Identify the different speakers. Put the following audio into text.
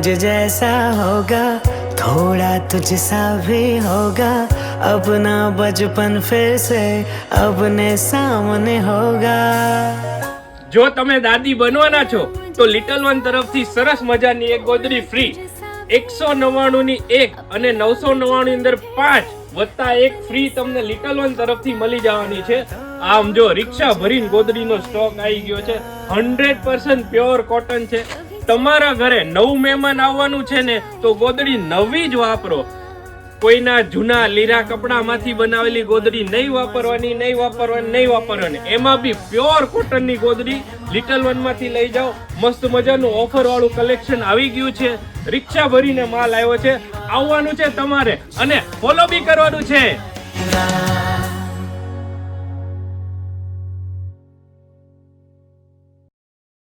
Speaker 1: मुझ जैसा होगा, थोड़ा तुझसा भी होगा, अपना बचपन फिर से अपने सामने होगा।
Speaker 2: જો તમે દાદી બનવાના છો તો લિટલ વન તરફથી સરસ મજાની એક ગોદડી ફ્રી 199 ની એક અને 999 ની અંદર 5 વત્તા એક ફ્રી તમને લિટલ વન તરફથી મળી જવાની છે. આમ જો રિક્ષા ભરીને ગોદડીનો સ્ટોક આવી ગયો છે. 100% પ્યોર કોટન છે. તમારા ઘરે નવું મહેમાન આવવાનું છે ને તો ગોદડી નવી જ વાપરો. કોઈના જૂના લીરા કપડામાંથી બનાવેલી ગોદડી નહીં વાપરવાની. એમાં બી પ્યોર કોટનની ગોદડી લિટલ વન માંથી લઈ જાઓ. મસ્ત મજાનું ઓફર વાળું કલેક્શન આવી ગયું છે. રિક્ષા ભરીને માલ આવ્યો છે. આવવાનું છે તમારે અને ફોલો બી કરવાનું છે.